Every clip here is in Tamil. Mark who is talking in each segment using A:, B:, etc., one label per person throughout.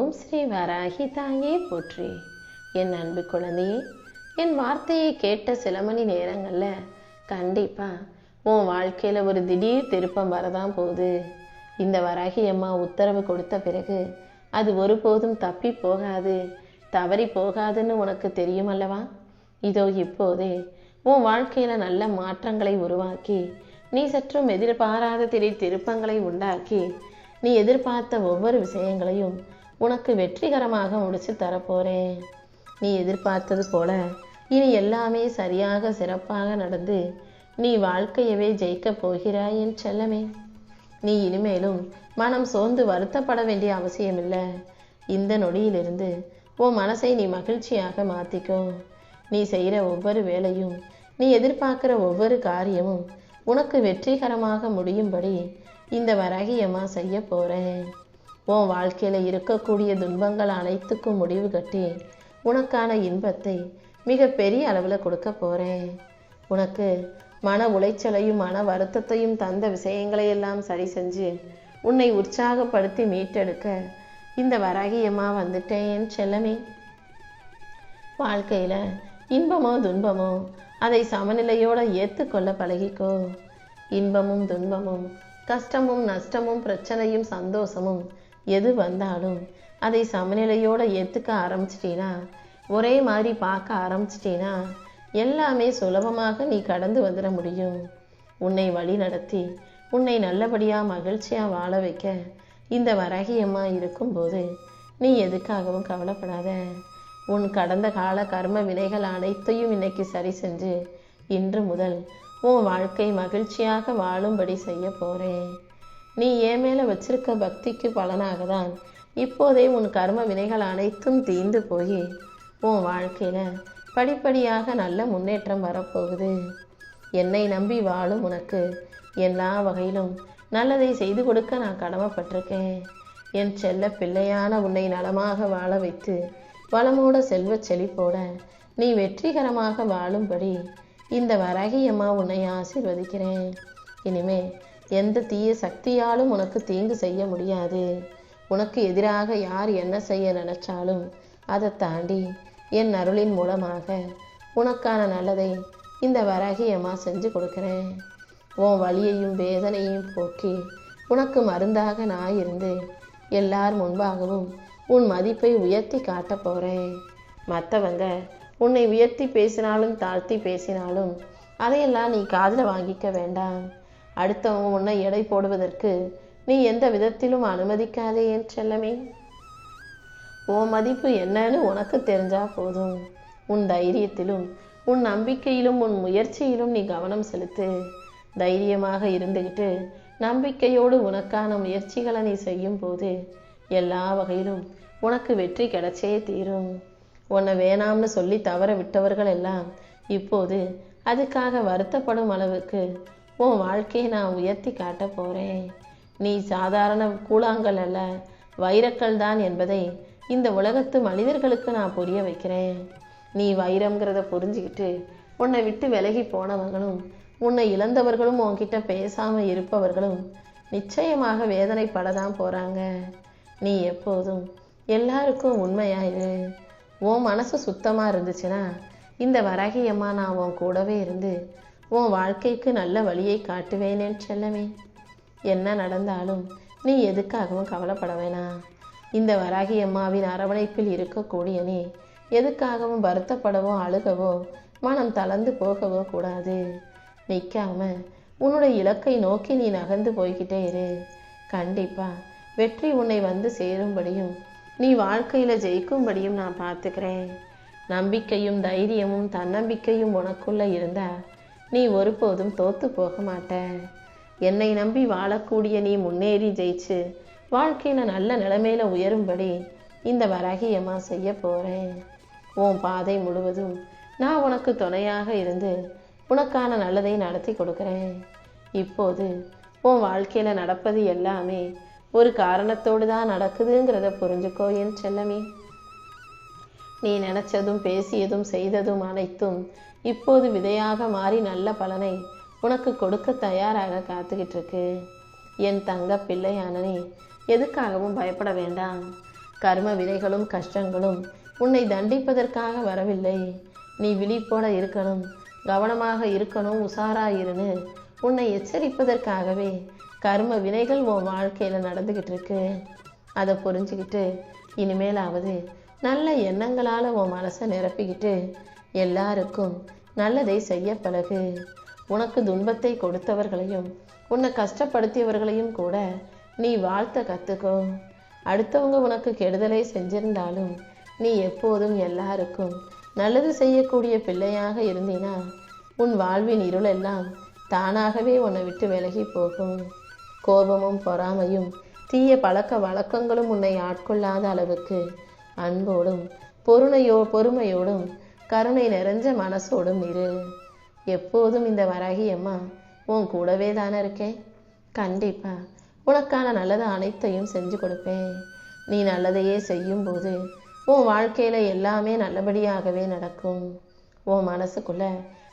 A: ஓம் ஸ்ரீ வராகி தாயே போற்றி. என் அன்பு குழந்தையே, என் வார்த்தையை கேட்ட சில மணி நேரங்களில் கண்டிப்பாக உன் வாழ்க்கையில் ஒரு திடீர் திருப்பம் வரதான் போகுது. இந்த வராகி அம்மா உத்தரவு கொடுத்த பிறகு அது ஒருபோதும் தப்பி போகாது, தவறி போகாதுன்னு உனக்கு தெரியும் அல்லவா? இதோ இப்போதே உன் வாழ்க்கையில் நல்ல மாற்றங்களை உருவாக்கி, நீ சற்றும் எதிர்பாராத திடீர் திருப்பங்களை உண்டாக்கி, நீ எதிர்பார்த்த ஒவ்வொரு விஷயங்களையும் உனக்கு வெற்றிகரமாக முடிச்சு தரப்போறேன். நீ எதிர்பார்த்தது போல இனி எல்லாமே சரியாக சிறப்பாக நடந்து நீ வாழ்க்கையவே ஜெயிக்கப் போகிறாய் என் செல்லமே. நீ இனிமேலும் மனம் சோர்ந்து வருத்தப்பட வேண்டிய அவசியமில்லை. இந்த நொடியிலிருந்து உன் மனசை நீ மகிழ்ச்சியாக மாற்றிக்கோ. நீ செய்கிற ஒவ்வொரு வேலையும், நீ எதிர்பார்க்குற ஒவ்வொரு காரியமும் உனக்கு வெற்றிகரமாக முடியும்படி இந்த வராகி அம்மா செய்ய போகிறேன். உன் வாழ்க்கையில் இருக்கக்கூடிய துன்பங்கள் அனைத்துக்கும் முடிவு கட்டி உனக்கான இன்பத்தை மிக பெரிய அளவில் கொடுக்க போகிறேன். உனக்கு மன உளைச்சலையும் மன வருத்தத்தையும் தந்த விஷயங்களையெல்லாம் சரி செஞ்சு உன்னை உற்சாகப்படுத்தி மீட்டெடுக்க இந்த வராகி அம்மா வந்துட்டேன் என் செல்லமே. வாழ்க்கையில் இன்பமோ துன்பமோ அதை சமநிலையோடு ஏற்றுக்கொள்ள பழகிக்கோ. இன்பமும் துன்பமும், கஷ்டமும் நஷ்டமும், பிரச்சனையும் சந்தோஷமும் எது வந்தாலும் அதை சமநிலையோடு ஏற்றுக்க ஆரம்பிச்சிட்டீனா, ஒரே மாதிரி பார்க்க ஆரம்பிச்சிட்டீனா எல்லாமே சுலபமாக நீ கடந்து வந்துட முடியும். உன்னை வழி நடத்தி உன்னை நல்லபடியாக மகிழ்ச்சியாக வாழ வைக்க இந்த வராகி அம்மா இருக்கும்போது நீ எதுக்காகவும் கவலைப்படாத. உன் கடந்த கால கர்ம வினைகள் அனைத்தையும் இன்னைக்கு சரி செஞ்சு இன்று முதல் உன் வாழ்க்கை மகிழ்ச்சியாக வாழும்படி செய்ய போகிறேன். நீ என் மேலே வச்சிருக்க பக்திக்கு பலனாக தான் இப்போதே உன் கர்ம வினைகள் அனைத்தும் தீர்ந்து போய் உன் வாழ்க்கையில் படிப்படியாக நல்ல முன்னேற்றம் வரப்போகுது. என்னை நம்பி வாழும் உனக்கு எல்லா வகையிலும் நல்லதை செய்து கொடுக்க நான் கடமைப்பட்டிருக்கேன். என் செல்ல பிள்ளையான உன்னை நலமாக வாழ வைத்து வளமோட செல்வ செழிப்போட நீ வெற்றிகரமாக வாழும்படி இந்த வராகி அம்மா உன்னை ஆசீர்வதிக்கிறேன். இனிமே எந்த தீய சக்தியாலும் உனக்கு தீங்கு செய்ய முடியாது. உனக்கு எதிராக யார் என்ன செய்ய நினைச்சாலும் அதை தாண்டி என் அருளின் மூலமாக உனக்கான நல்லதை இந்த வராகி அம்மா செஞ்சு கொடுக்குறேன். உன் வலியையும் வேதனையும் போக்கி உனக்கு மருந்தாக நான் இருந்து எல்லார் முன்பாகவும் உன் மதிப்பை உயர்த்தி காட்ட போகிறேன். மற்றவங்க உன்னை உயர்த்தி பேசினாலும் தாழ்த்தி பேசினாலும் அதையெல்லாம் நீ காதில் வாங்கிக்க வேண்டாம். அடுத்தவங்க உன்னை எடை போடுவதற்கு நீ எந்த விதத்திலும் அனுமதிக்காதே என் செல்லமே. உன் மதிப்பு என்னன்னு உனக்கு தெரிஞ்சா போதும். உன் தைரியத்திலும் உன் நம்பிக்கையிலும் உன் முயற்சியிலும் நீ கவனம் செலுத்து. தைரியமாக இருந்துக்கிட்டு நம்பிக்கையோடு உனக்கான முயற்சிகளை நீ செய்யும் போது எல்லா வகையிலும் உனக்கு வெற்றி கிடைச்சே தீரும். உன்னை வேணாம்னு சொல்லி தவற விட்டவர்கள் எல்லாம் இப்போது அதுக்காக வருத்தப்படும் அளவுக்கு உன் வாழ்க்கையை நான் உயர்த்தி காட்ட போகிறேன். நீ சாதாரண கூழாங்கல் அல்ல, வைரக்கல் தான் என்பதை இந்த உலகத்து மனிதர்களுக்கு நான் புரிய வைக்கிறேன். நீ வைரம்ங்கிறத புரிஞ்சுக்கிட்டு உன்னை விட்டு விலகி போனவர்களும் உன்னை இழந்தவர்களும் உன்கிட்ட பேசாமல் இருப்பவர்களும் நிச்சயமாக வேதனைப்படதான் போகிறாங்க. நீ எப்போதும் எல்லாருக்கும் உண்மையாயிரு. உன் மனசு சுத்தமாக இருந்துச்சுன்னா இந்த வராகி அம்மா நான் உன் கூடவே இருந்து உன் வாழ்க்கைக்கு நல்ல வழியை காட்டுவேனேன் செல்லமே. என்ன நடந்தாலும் நீ எதுக்காகவும் கவலைப்பட வேணாம். இந்த வராகி அம்மாவின் அரவணைப்பில் இருக்கக்கூடிய நீ எதுக்காகவும் வருத்தப்படவோ அழுகவோ மனம் தளர்ந்து போகவோ கூடாது. நிற்காம உன்னுடைய இலக்கை நோக்கி நீ நகர்ந்து போய்கிட்டே இரு. கண்டிப்பா வெற்றி உன்னை வந்து சேரும்படியும் நீ வாழ்க்கையில் ஜெயிக்கும்படியும் நான் பார்த்துக்கிறேன். நம்பிக்கையும் தைரியமும் தன்னம்பிக்கையும் உனக்குள்ளே இருந்தா நீ ஒருபோதும் தோத்து போக மாட்ட. என்னை நம்பி வாழக்கூடிய நீ முன்னேறி ஜெயிச்சு வாழ்க்கையில் நல்ல நிலைமையில உயரும்படி இந்த வராகி அம்மா செய்ய போகிறேன். உன் பாதை முழுவதும் நான் உனக்கு துணையாக இருந்து உனக்கான நல்லதை நடத்தி கொடுக்குறேன். இப்போது உன் வாழ்க்கையில் நடப்பது எல்லாமே ஒரு காரணத்தோடு தான் நடக்குதுங்கிறத புரிஞ்சுக்கோ என் செல்லமே. நீ நினைச்சதும் பேசியதும் செய்ததும் அனைத்தும் இப்போது விதையாக மாறி நல்ல பலனை உனக்கு கொடுக்க தயாராக காத்துக்கிட்டு இருக்கு. என் தங்க பிள்ளையான நீ எதுக்காகவும் பயப்பட வேண்டாம். கர்ம வினைகளும் கஷ்டங்களும் உன்னை தண்டிப்பதற்காக வரவில்லை. நீ விழிப்போட இருக்கணும், கவனமாக இருக்கணும், உஷாராயிருன்னு உன்னை எச்சரிப்பதற்காகவே கர்ம வினைகள் உன் வாழ்க்கையில் நடந்துக்கிட்டு இருக்கு. அதை புரிஞ்சுக்கிட்டு இனிமேலாவது நல்ல எண்ணங்களால் உன் மனசை நிரப்பிக்கிட்டு எல்லாருக்கும் நல்லதை செய்ய பழகு. உனக்கு துன்பத்தை கொடுத்தவர்களையும் உன்னை கஷ்டப்படுத்தியவர்களையும் கூட நீ வாழ்த்த கற்றுக்கோ. அடுத்தவங்க உனக்கு கெடுதலை செஞ்சிருந்தாலும் நீ எப்போதும் எல்லாருக்கும் நல்லது செய்யக்கூடிய பிள்ளையாக இருந்தீனா உன் வாழ்வின் இருளெல்லாம் தானாகவே உன்னை விட்டு விலகி போகும். கோபமும் பொறாமையும் தீய பழக்க வழக்கங்களும் உன்னை ஆட்கொள்ளாத அளவுக்கு அன்போடும் பொறுமையோடும் கருணை நிறைஞ்ச மனசோடும் இரு. எப்போதும் இந்த வராகி அம்மா உன் கூடவே தானே இருக்கேன். கண்டிப்பா உனக்கான நல்லது அனைத்தையும் செஞ்சு கொடுப்பேன். நீ நல்லதையே செய்யும்போது உன் வாழ்க்கையில் எல்லாமே நல்லபடியாகவே நடக்கும். உன் மனசுக்குள்ள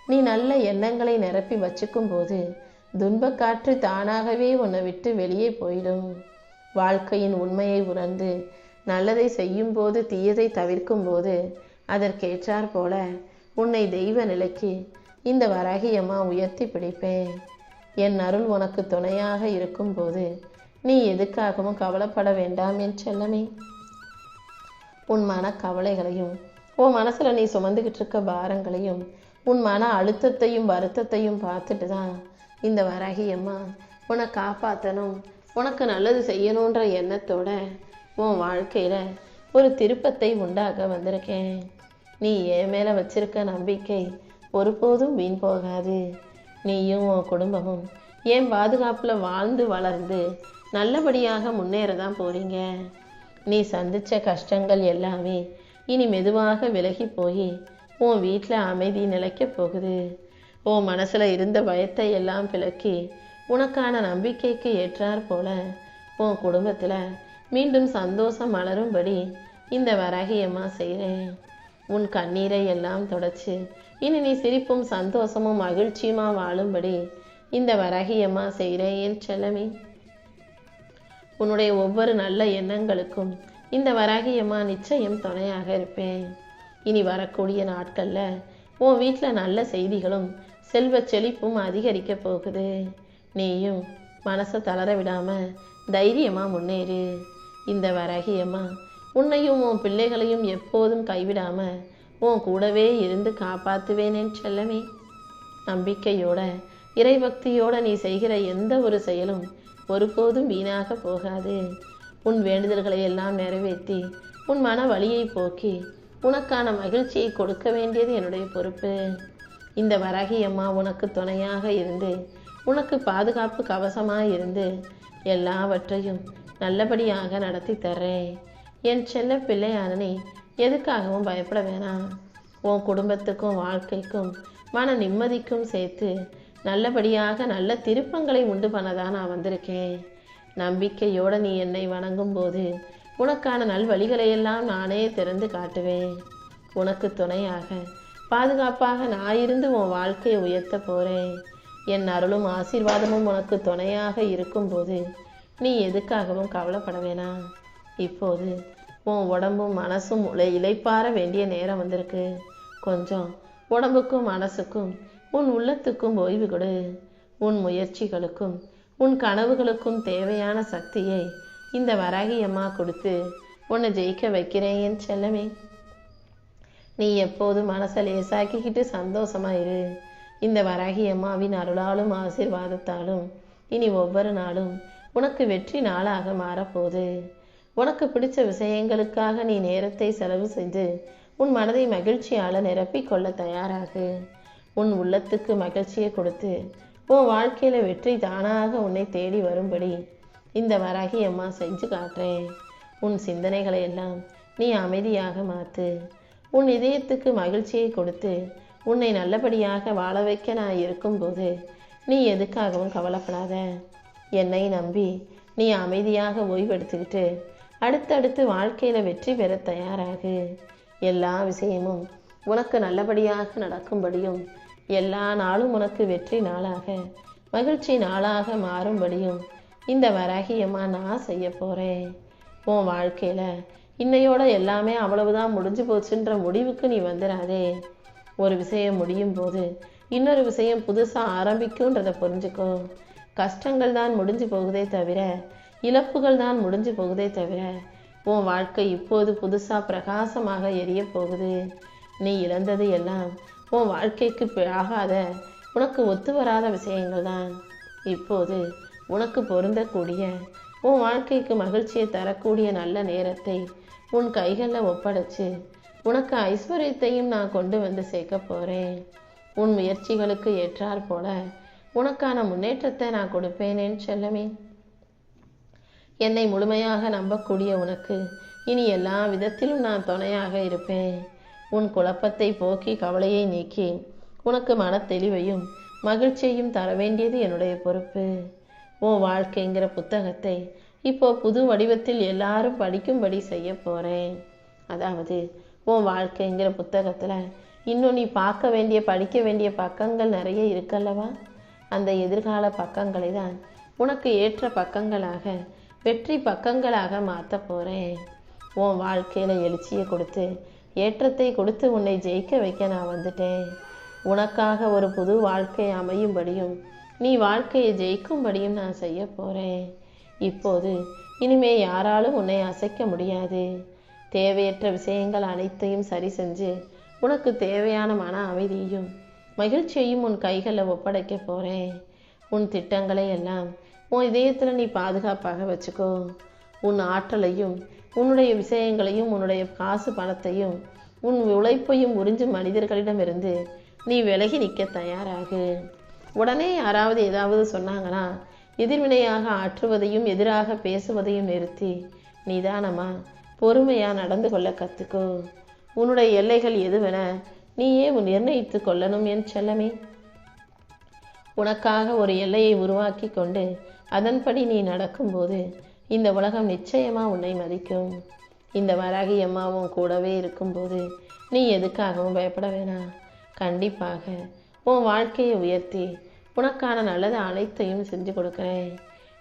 A: நீ நல்ல எண்ணங்களை நிரப்பி வச்சுக்கும் போது துன்பக்காற்று தானாகவே உன்னை விட்டு வெளியே போயிடும். வாழ்க்கையின் உண்மையை உணர்ந்து நல்லதை செய்யும் போது தீயதை தவிர்க்கும் போது அதற்கேற்றாற் போல உன்னை தெய்வ நிலைக்கு இந்த வராகி அம்மா உயர்த்தி பிடிப்பேன். என் அருள் உனக்கு துணையாக இருக்கும்போது நீ எதுக்காகவும் கவலைப்பட வேண்டாம் என் செல்லமே. உன் மன கவலைகளையும் உன் மனசுல நீ சுமந்துக்கிட்டு இருக்க பாரங்களையும் உன் மன அழுத்தத்தையும் வருத்தத்தையும் பார்த்துட்டு தான் இந்த வராகி அம்மா உன்னை காப்பாற்றணும், உனக்கு நல்லது செய்யணுன்ற எண்ணத்தோட உன் வாழ்க்கையில ஒரு திருப்பத்தை உண்டாக்க வந்திருக்கேன். நீ என் மேல வச்சிருக்க நம்பிக்கை ஒருபோதும் வீண் போகாது. நீயும் உன் குடும்பமும் என் பாதுகாப்புல வாழ்ந்து வளர்ந்து நல்லபடியாக முன்னேறதான் போறீங்க. நீ சந்திச்ச கஷ்டங்கள் எல்லாமே இனி மெதுவாக விலகி போய் உன் வீட்டில் அமைதி நிலைக்க போகுது. உன் மனசுல இருந்த பயத்தை எல்லாம் விலக்கி உனக்கான நம்பிக்கைக்கு ஏற்றாற் போல உன் குடும்பத்துல மீண்டும் சந்தோஷம் மலரும்படி இந்த வராகி அம்மா செய்கிறேன். உன் கண்ணீரை எல்லாம் தொடச்சு இனி நீ சிரிப்பும் சந்தோஷமும் மகிழ்ச்சியுமா வாழும்படி இந்த வராகி அம்மா செய்கிறேன் என் செல்லமே. உன்னுடைய ஒவ்வொரு நல்ல எண்ணங்களுக்கும் இந்த வராகி அம்மா நிச்சயம் துணையாக இருப்பேன். இனி வரக்கூடிய நாட்கள்ல உன் வீட்டில் நல்ல செய்திகளும் செல்வ செழிப்பும் அதிகரிக்க போகுது. நீயும் மனசை தளர விடாம தைரியமா முன்னேறு. இந்த வராகி அம்மா உன்னையும் உன் பிள்ளைகளையும் எப்போதும் கைவிடாம உன் கூடவே இருந்து காப்பாத்துவேன் என் செல்லமே. நம்பிக்கையோட இறைபக்தியோட நீ செய்கிற எந்த ஒரு செயலும் ஒருபோதும் வீணாக போகாது. உன் வேண்டுதல்களை எல்லாம் நிறைவேற்றி உன் மன வலியை போக்கி உனக்கான மகிழ்ச்சியை கொடுக்க வேண்டியது என்னுடைய பொறுப்பு. இந்த வராகி அம்மா உனக்கு துணையாக இருந்து உனக்கு பாதுகாப்பு கவசமாக இருந்து எல்லாவற்றையும் நல்லபடியாக நடத்தி தர்றேன். என் செல்ல பிள்ளையான நீ எதுக்காகவும் பயப்பட வேணாம். உன் குடும்பத்துக்கும் வாழ்க்கைக்கும் மன நிம்மதிக்கும் சேர்த்து நல்லபடியாக நல்ல திருப்பங்களை உண்டு பண்ணதான் நான் வந்திருக்கேன். நம்பிக்கையோடு நீ என்னை வணங்கும் போது உனக்கான நல்வழிகளையெல்லாம் நானே திறந்து காட்டுவேன். உனக்கு துணையாக பாதுகாப்பாக நான் இருந்து உன் வாழ்க்கையை உயர்த்த போகிறேன். என் அருளும் ஆசீர்வாதமும் உனக்கு துணையாக இருக்கும்போது நீ எதுக்காகவும் கவலைப்பட வேணாம். இப்போது உன் உடம்பும் மனசும் இளைப்பாற வேண்டிய நேரம் வந்திருக்கு. கொஞ்சம் உடம்புக்கும் மனசுக்கும் உன் உள்ளத்துக்கும் ஓய்வு கொடு. உன் முயற்சிகளுக்கும் உன் கனவுகளுக்கும் தேவையான சக்தியை இந்த வராகி அம்மா கொடுத்து உன்னை ஜெயிக்க வைக்கிறேன் என் செல்லமே. நீ எப்போது மனசை லேசாக்கிக்கிட்டு சந்தோஷமாயிரு. இந்த வராகி அம்மாவின் அருளாலும் ஆசீர்வாதத்தாலும் இனி ஒவ்வொரு நாளும் உனக்கு வெற்றி நாளாக மாறப்போகுது. உனக்கு பிடிச்ச விஷயங்களுக்காக நீ நேரத்தை செலவு செய்து உன் மனதை மகிழ்ச்சியால் நிரப்பிக்கொள்ள தயாராகு. உன் உள்ளத்துக்கு மகிழ்ச்சியை கொடுத்து உன் வாழ்க்கையில வெற்றி தானாக உன்னை தேடி வரும்படி இந்த வராகி அம்மா செஞ்சு காட்டுறேன். உன் சிந்தனைகளை எல்லாம் நீ அமைதியாக மாற்று. உன் இதயத்துக்கு மகிழ்ச்சியை கொடுத்து உன்னை நல்லபடியாக வாழ வைக்க நான் இருக்கும்போது நீ எதுக்காகவும் கவலைப்படாத. என்னை நம்பி நீ அமைதியாக ஓய்வெடுத்துக்கிட்டு அடுத்தடுத்து வாழ்க்கையில வெற்றி பெற தயாராகு. எல்லா விஷயமும் உனக்கு நல்லபடியாக நடக்கும்படியும் எல்லா நாளும் உனக்கு வெற்றி நாளாக மகிழ்ச்சி நாளாக மாறும்படியும் இந்த வராகி அம்மா நான் செய்ய போறேன். உன் வாழ்க்கையில இன்னையோட எல்லாமே அவ்வளவுதான் முடிஞ்சு போச்சுன்ற முடிவுக்கு நீ வந்துடாதே. ஒரு விஷயம் முடியும் போது இன்னொரு விஷயம் புதுசாக ஆரம்பிக்கும்ன்றதை புரிஞ்சுக்கோ. கஷ்டங்கள் தான் முடிஞ்சு போகுதே தவிர, இழப்புகள் தான் முடிஞ்சு போகுதே தவிர, உன் வாழ்க்கை இப்போது புதுசாக பிரகாசமாக எரிய போகுது. நீ இழந்தது எல்லாம் உன் வாழ்க்கைக்கு ஆகாத, உனக்கு ஒத்து வராத விஷயங்கள் தான். இப்போது உனக்கு பொருந்தக்கூடிய, உன் வாழ்க்கைக்கு மகிழ்ச்சியை தரக்கூடிய நல்ல நேரத்தை உன் கைகளில் ஒப்படைச்சு உனக்கு ஐஸ்வர்யத்தையும் நான் கொண்டு வந்து சேர்க்க போகிறேன். உன் முயற்சிகளுக்கு ஏற்றாற் போல உனக்கான முன்னேற்றத்தை நான் கொடுப்பேனேன்னு செல்லமே. என்னை முழுமையாக நம்பக்கூடிய உனக்கு இனி எல்லா விதத்திலும் நான் துணையாக இருப்பேன். உன் குழப்பத்தை போக்கி கவலையை நீக்கி உனக்கு மன தெளிவையும் மகிழ்ச்சியையும் தர வேண்டியது என்னுடைய பொறுப்பு. உன் வாழ்க்கைங்கிற புத்தகத்தை இப்போ புது வடிவத்தில் எல்லாரும் படிக்கும்படி செய்ய போகிறேன். அதாவது உன் வாழ்க்கைங்கிற புத்தகத்தில் இன்னும் நீ பார்க்க வேண்டிய படிக்க வேண்டிய பக்கங்கள் நிறைய இருக்கல்லவா? அந்த எதிர்கால பக்கங்களை தான் உனக்கு ஏற்ற பக்கங்களாக, வெற்றி பக்கங்களாக மாற்ற போகிறேன். உன் வாழ்க்கையில் எழுச்சியை கொடுத்து ஏற்றத்தை கொடுத்து உன்னை ஜெயிக்க வைக்க நான் வந்துட்டேன். உனக்காக ஒரு புது வாழ்க்கை அமையும்படியும் நீ வாழ்க்கையை ஜெயிக்கும்படியும் நான் செய்ய போகிறேன். இப்போது இனிமே யாராலும் உன்னை அசைக்க முடியாது. தேவையற்ற விஷயங்கள் அனைத்தையும் சரி செஞ்சு உனக்கு தேவையான மன அமைதியையும் மகிழ்ச்சியையும் உன் கைகளில் ஒப்படைக்க போகிறேன். உன் திட்டங்களை எல்லாம் உன் இதயத்தில் நீ பாதுகாப்பாக வச்சுக்கோ. உன் ஆற்றலையும் உன்னுடைய விஷயங்களையும் உன்னுடைய காசு பணத்தையும் உன் உழைப்பையும் உறிஞ்சும் மனிதர்களிடமிருந்து நீ விலகி நிற்க தயாராகு. உடனே யாராவது ஏதாவது சொன்னாங்கன்னா எதிர்வினையாக ஆற்றுவதையும் எதிராக பேசுவதையும் நிறுத்தி நிதானமா பொறுமையா நடந்து கொள்ள கற்றுக்கோ. உன்னுடைய எல்லைகள் எதுவென நீயே நிர்ணயித்து கொள்ளணும் என் செல்லமே. உனக்காக ஒரு எல்லையை உருவாக்கி கொண்டு அதன்படி நீ நடக்கும்போது இந்த உலகம் நிச்சயமா உன்னை மதிக்கும். இந்த வராகி அம்மாவும் கூடவே இருக்கும்போது நீ எதுக்காகவும் பயப்பட வேணாம். கண்டிப்பாக உன் வாழ்க்கையை உயர்த்தி உனக்கான நல்லது அனைத்தையும் செஞ்சு கொடுக்குறேன்.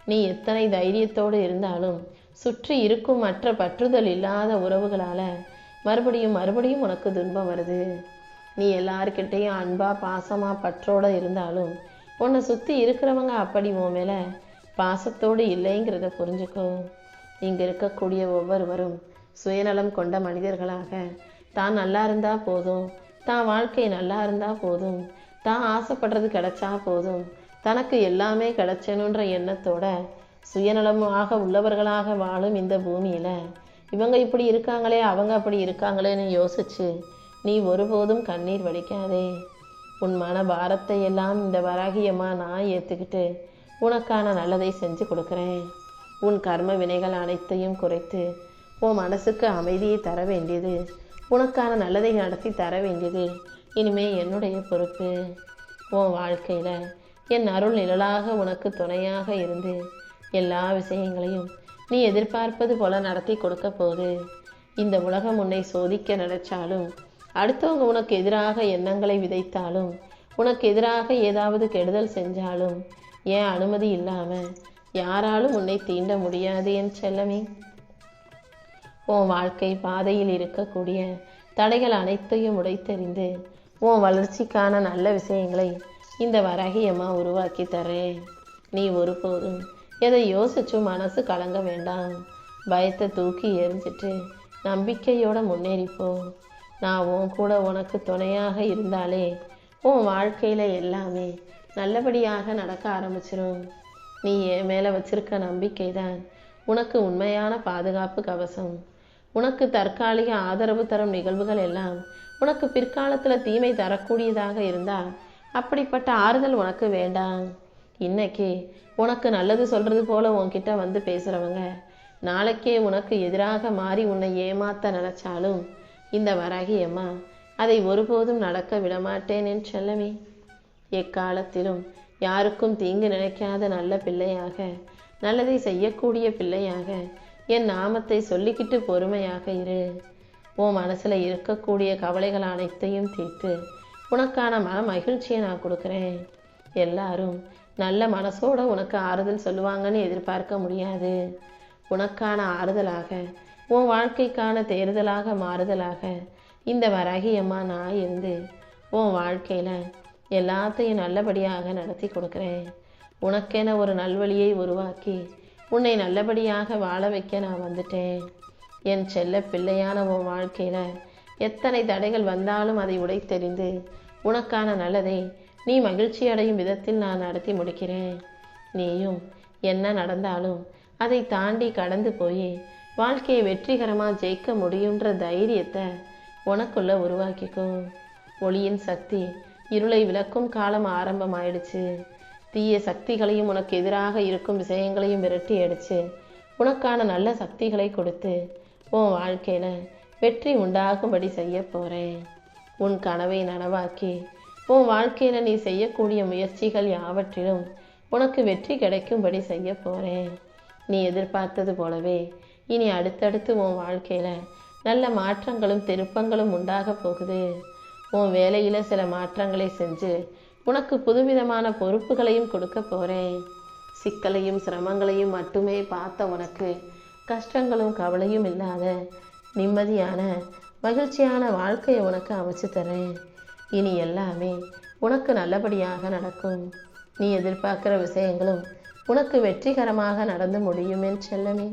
A: நீ எத்தனை தைரியத்தோடு இருந்தாலும் சுற்றி இருக்கும் மற்ற பற்றுதல் இல்லாத உறவுகளால் மறுபடியும் மறுபடியும் உனக்கு துன்பம் வருது. நீ எல்லார்கிட்டையும் அன்பா பாசமா பற்றோடு இருந்தாலும் உன்னை சுற்றி இருக்கிறவங்க அப்படி உன் மேலே பாசத்தோடு இல்லைங்கிறத புரிஞ்சுக்கோ. இங்கே இருக்கக்கூடிய ஒவ்வொருவரும் சுயநலம் கொண்ட மனிதர்களாக தான் நல்லா இருந்தால் போதும், தான் வாழ்க்கை நல்லா இருந்தால் போதும், தான் ஆசைப்படுறது கிடைச்சா போதும், தனக்கு எல்லாமே கிடைச்சணுன்ற எண்ணத்தோட சுயநலமாக உள்ளவர்களாக வாழும் இந்த பூமியில் இவங்க இப்படி இருக்காங்களே அவங்க அப்படி இருக்காங்களேன்னு யோசிச்சு நீ ஒருபோதும் கண்ணீர் வடிக்காதே. உன் மன பாரத்தை எல்லாம் இந்த வராகியம்மா நான் ஏற்றுக்கிட்டு உனக்கான நல்லதை செஞ்சு கொடுக்குறேன். உன் கர்ம வினைகள் அனைத்தையும் குறைத்து உன் மனசுக்கு அமைதியை தர வேண்டியது, உனக்கான நல்லதை நடத்தி தர வேண்டியது இனிமே என்னுடைய பொறுப்பு. உன் வாழ்க்கையில் என் அருள் நிழலாக உனக்கு துணையாக இருந்து எல்லா விஷயங்களையும் நீ எதிர்பார்ப்பது போல நடத்தி கொடுக்க போகுது. இந்த உலகம் உன்னை சோதிக்க நினைச்சாலும், அடுத்தவங்க உனக்கு எதிராக எண்ணங்களை விதைத்தாலும், உனக்கு எதிராக ஏதாவது கெடுதல் செஞ்சாலும் ஏன் அனுமதி இல்லாமல் யாராலும் உன்னை தீண்ட முடியாது என் செல்லமே. உன் வாழ்க்கை பாதையில் இருக்கக்கூடிய தடைகள் அனைத்தையும் உடைத்தெறிந்து உன் வளர்ச்சிக்கான நல்ல விஷயங்களை இந்த வராகியம்மா உருவாக்கி தரேன். நீ ஒருபோதும் எதை யோசிச்சும் மனசு கலங்க வேண்டாம். பயத்தை தூக்கி எறிஞ்சிட்டு நம்பிக்கையோட முன்னேறிப்போ. நான் உன் கூட உனக்கு துணையாக இருந்தாலே உன் வாழ்க்கையில் எல்லாமே நல்லபடியாக நடக்க ஆரம்பிச்சிடும். நீ என் மேலே வச்சிருக்க நம்பிக்கை தான் உனக்கு உண்மையான பாதுகாப்பு கவசம். உனக்கு தற்காலிக ஆதரவு தரும் நிகழ்வுகள் எல்லாம் உனக்கு பிற்காலத்தில் தீமை தரக்கூடியதாக இருந்தால் அப்படிப்பட்ட ஆறுதல் உனக்கு வேண்டாம். இன்னைக்கு உனக்கு நல்லது சொல்கிறது போல உன்கிட்ட வந்து பேசுகிறவங்க நாளைக்கே உனக்கு எதிராக மாறி உன்னை ஏமாத்த நினைச்சாலும் இந்த வராகியம்மா அதை ஒருபோதும் நடக்க விடமாட்டேன் என் செல்லமே. எக்காலத்திலும் யாருக்கும் தீங்கு நினைக்காத நல்ல பிள்ளையாக, நல்லதை செய்யக்கூடிய பிள்ளையாக என் நாமத்தை சொல்லிக்கிட்டு பொறுமையாக இரு. உன் மனசில் இருக்கக்கூடிய கவலைகள் அனைத்தையும் தீர்த்து உனக்கான மன மகிழ்ச்சியை நான் கொடுக்குறேன். எல்லாரும் நல்ல மனசோட உனக்கு ஆறுதல் சொல்லுவாங்கன்னு எதிர்பார்க்க முடியாது. உனக்கான ஆறுதலாக உன் வாழ்க்கைக்கான தேர்தலாக மாறுதலாக இந்த வராகி அம்மா நான் இருந்து உன் வாழ்க்கையில் எல்லாத்தையும் நல்லபடியாக நடத்தி கொடுக்குறேன். உனக்கென ஒரு நல்வழியை உருவாக்கி உன்னை நல்லபடியாக வாழ வைக்க நான் வந்துட்டேன். என் செல்ல பிள்ளையான உன் வாழ்க்கையில் எத்தனை தடைகள் வந்தாலும் அதை உடைத்தெறிந்து உனக்கான நல்லதை நீ மகிழ்ச்சி அடையும் விதத்தில் நான் நடத்தி முடிக்கிறேன். நீயும் என்ன நடந்தாலும் அதை தாண்டி கடந்து போய் வாழ்க்கையை வெற்றிகரமாக ஜெயிக்க முடியுன்ற தைரியத்தை உனக்குள்ள உருவாக்கிக்கும். ஒளியின் சக்தி இருளை விளக்கும் காலம் ஆரம்பமாயிடுச்சு. தீய சக்திகளையும் உனக்கு எதிராக இருக்கும் விஷயங்களையும் விரட்டி அடிச்சு உனக்கான நல்ல சக்திகளை கொடுத்து உன் வாழ்க்கையில் வெற்றி உண்டாகும்படி செய்ய போகிறேன். உன் கனவை நனவாக்கி உன் வாழ்க்கையில் நீ செய்யக்கூடிய முயற்சிகள் யாவற்றிலும் உனக்கு வெற்றி கிடைக்கும்படி செய்ய போகிறேன். நீ எதிர்பார்த்தது போலவே இனி அடுத்தடுத்து உன் வாழ்க்கையில் நல்ல மாற்றங்களும் திருப்பங்களும் உண்டாக போகுது. உன் வேலையில் சில மாற்றங்களை செஞ்சு உனக்கு புதுவிதமான பொறுப்புகளையும் கொடுக்க போகிறேன். சிக்கலையும் சிரமங்களையும் மட்டுமே பார்த்த உனக்கு கஷ்டங்களும் கவலையும் இல்லாத நிம்மதியான மகிழ்ச்சியான வாழ்க்கையை உனக்கு அமைச்சு தரேன். இனி எல்லாமே உனக்கு நல்லபடியாக நடக்கும். நீ எதிர்பார்க்கிற விஷயங்களும் உனக்கு வெற்றிகரமாக நடந்து முடியும் என் செல்லமே.